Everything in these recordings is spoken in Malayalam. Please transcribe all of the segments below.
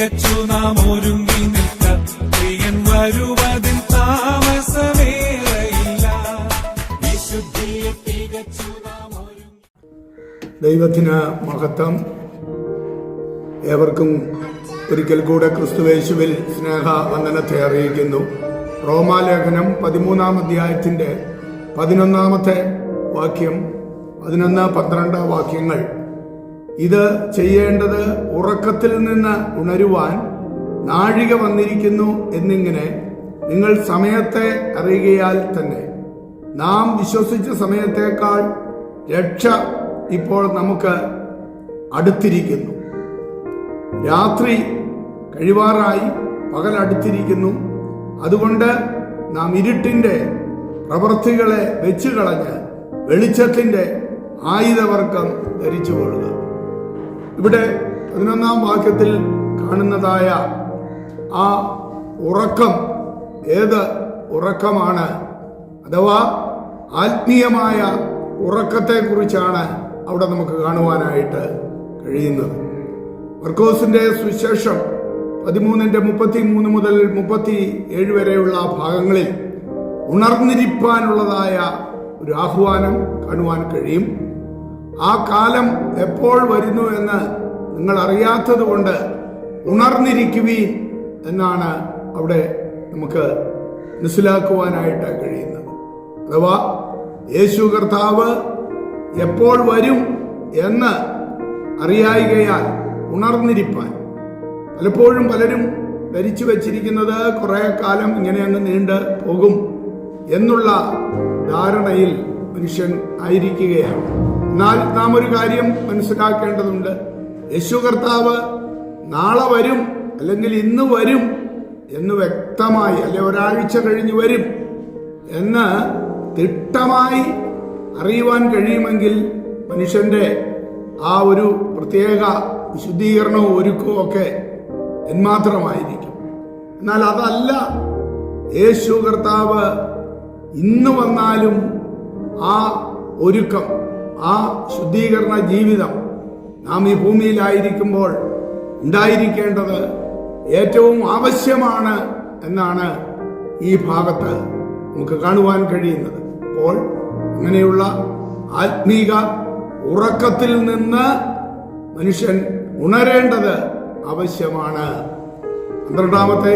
തികച്ചു നാം ഒരുങ്ങി നിൽക്ക, പ്രിയൻ വരുവതിൻ താമസമേറയില്ല. വിശുദ്ധിയെ തികച്ചു നാം ഒരുങ്ങി. ദൈവത്തിന് മഹത്വം. ഏവർക്കും ഒരിക്കൽ കൂടെ ക്രിസ്തുവേശുവിൽ സ്നേഹവന്ദനത്തെ അറിയിക്കുന്നു. റോമാലേഖനം 13-ാം അധ്യായത്തിന്റെ 11-ാമത്തെ വാക്യം, 11-12 വാക്യങ്ങൾ. ഇത് ചെയ്യേണ്ടത് ഉറക്കത്തിൽ നിന്ന് ഉണരുവാൻ നാഴിക വന്നിരിക്കുന്നു എന്നിങ്ങനെ നിങ്ങൾ സമയത്തെ അറിയുകയാൽ തന്നെ നാം വിശ്വസിച്ച സമയത്തേക്കാൾ രക്ഷ ഇപ്പോൾ നമുക്ക് അടുത്തിരിക്കുന്നു. രാത്രി കഴിവാറായി, പകൽ അടുത്തിരിക്കുന്നു. അതുകൊണ്ട് നാം ഇരുട്ടിന്റെ പ്രവൃത്തികളെ വെച്ചു കളഞ്ഞ് വെളിച്ചത്തിന്റെ ആയുധവർക്കം ധരിച്ചുകൊള്ളുക. ഇവിടെ 11-ാം വാക്യത്തിൽ കാണുന്നതായ ആ ഉറക്കം ഏത് ഉറക്കമാണ്? അഥവാ ആത്മീയമായ ഉറക്കത്തെക്കുറിച്ചാണ് അവിടെ നമുക്ക് കാണുവാനായിട്ട് കഴിയുന്നത്. മർക്കോസിന്റെ സുവിശേഷം 13-33 മുതൽ 37 വരെയുള്ള ഭാഗങ്ങളിൽ ഉണർന്നിരിപ്പാനുള്ളതായ ഒരു ആഹ്വാനം കാണുവാൻ കഴിയും. ആ കാലം എപ്പോൾ വരുന്നു എന്ന് നിങ്ങൾ അറിയാത്തത് കൊണ്ട് ഉണർന്നിരിക്കുവീൻ എന്നാണ് അവിടെ നമുക്ക് മനസ്സിലാക്കുവാനായിട്ട് കഴിയുന്നത്. അഥവാ യേശു കർത്താവ് എപ്പോൾ വരും എന്ന് അറിയായികയാൽ ഉണർന്നിരിപ്പാൻ. പലപ്പോഴും പലരും ധരിച്ചു വച്ചിരിക്കുന്നത് കുറെ കാലം ഇങ്ങനെ അങ്ങ് നീണ്ട് പോകും എന്നുള്ള ധാരണയിൽ മനുഷ്യൻ ആയിരിക്കുകയാണ്. എന്നാൽ നാം ഒരു കാര്യം മനസ്സിലാക്കേണ്ടതുണ്ട്. യേശു കർത്താവ് നാളെ വരും, അല്ലെങ്കിൽ ഇന്ന് വരും എന്ന് വ്യക്തമായി, അല്ലെ ഒരാഴ്ച കഴിഞ്ഞ് വരും എന്ന് തിട്ടമായി അറിയുവാൻ കഴിയുമെങ്കിൽ മനുഷ്യന്റെ ആ ഒരു പ്രത്യേക വിശുദ്ധീകരണവും ഒരുക്കവും ഒക്കെ എന്മാത്രമായിരിക്കും. എന്നാൽ അതല്ല, യേശു കർത്താവ് ഇന്ന് വന്നാലും ആ ഒരുക്കം, ആ ശുദ്ധീകരണ ജീവിതം നാം ഈ ഭൂമിയിലായിരിക്കുമ്പോൾ ഉണ്ടായിരിക്കേണ്ടത് ഏറ്റവും ആവശ്യമാണ് എന്നാണ് ഈ ഭാഗത്ത് നമുക്ക് കാണുവാൻ കഴിയുന്നത്. അപ്പോൾ അങ്ങനെയുള്ള ആത്മീക ഉറക്കത്തിൽ നിന്ന് മനുഷ്യൻ ഉണരേണ്ടത് ആവശ്യമാണ്. 12-ാമത്തെ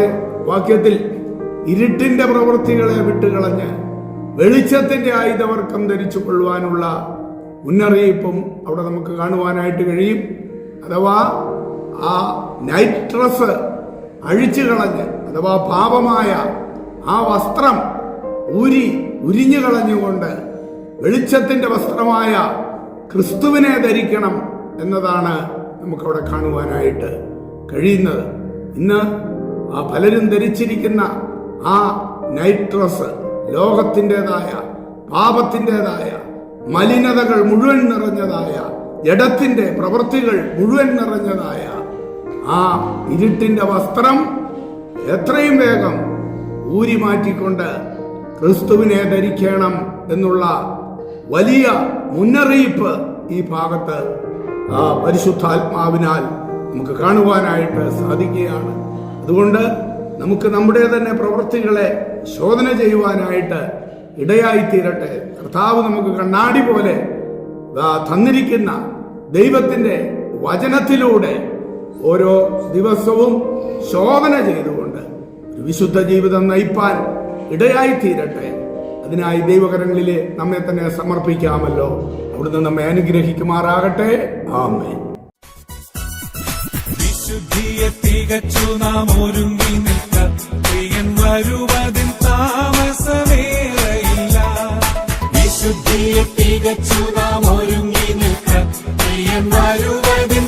വാക്യത്തിൽ ഇരുട്ടിന്റെ പ്രവൃത്തികളെ വിട്ടുകളഞ്ഞ് വെളിച്ചത്തിന്റെ ആയുധവർക്കം ധരിച്ചു കൊള്ളുവാനുള്ള മുന്നറിയിപ്പും അവിടെ നമുക്ക് കാണുവാനായിട്ട് കഴിയും. അഥവാ ആ നൈറ്റ് ഡ്രസ് അഴിച്ചു കളഞ്ഞ്, അഥവാ പാപമായ ആ വസ്ത്രം ഉരിഞ്ഞു കളഞ്ഞുകൊണ്ട് വെളിച്ചത്തിന്റെ വസ്ത്രമായ ക്രിസ്തുവിനെ ധരിക്കണം എന്നതാണ് നമുക്കവിടെ കാണുവാനായിട്ട് കഴിയുന്നത്. ഇന്ന് ആ പലരും ധരിച്ചിരിക്കുന്ന ആ നൈറ്റ് ഡ്രസ് ലോകത്തിൻ്റെതായ, പാപത്തിൻ്റെതായ മലിനതകൾ മുഴുവൻ നിറഞ്ഞതായ, ജഡത്തിന്റെ പ്രവൃത്തികൾ മുഴുവൻ നിറഞ്ഞതായ ആ ഇരുട്ടിന്റെ വസ്ത്രം എത്രയും വേഗം ഊരി മാറ്റിക്കൊണ്ട് ക്രിസ്തുവിനെ ധരിക്കണം എന്നുള്ള വലിയ മുന്നറിയിപ്പ് ഈ ഭാഗത്ത് പരിശുദ്ധാത്മാവിനാൽ നമുക്ക് കാണുവാനായിട്ട് സാധിക്കുകയാണ്. അതുകൊണ്ട് നമുക്ക് നമ്മുടെ തന്നെ പ്രവൃത്തികളെ ശോധന ചെയ്യുവാനായിട്ട് ഇടയായിത്തീരട്ടെ. കർത്താവ് നമുക്ക് കണ്ണാടി പോലെ തന്നിരിക്കുന്ന ദൈവത്തിന്റെ വചനത്തിലൂടെ ഓരോ ദിവസവും ശോധന ചെയ്തുകൊണ്ട് ഒരു വിശുദ്ധ ജീവിതം നയിപ്പാൻ ഇടയായിത്തീരട്ടെ. അതിനായി ദൈവകരങ്ങളിലെ നമ്മെ തന്നെ സമർപ്പിക്കാമല്ലോ. അവിടുന്ന് നമ്മെ അനുഗ്രഹിക്കുമാറാകട്ടെ. ആമേൻ. വിശുദ്ധിയെ തികച്ചു നാം ഒരുങ്ങി നിൽക്ക, പ്രിയൻ വരുവതിൻ താമസമേറയില്ല. വിശുദ്ധിയെ തികച്ചു നാം ഒരുങ്ങി നിൽക്ക, പ്രിയൻ വരുവതിൻ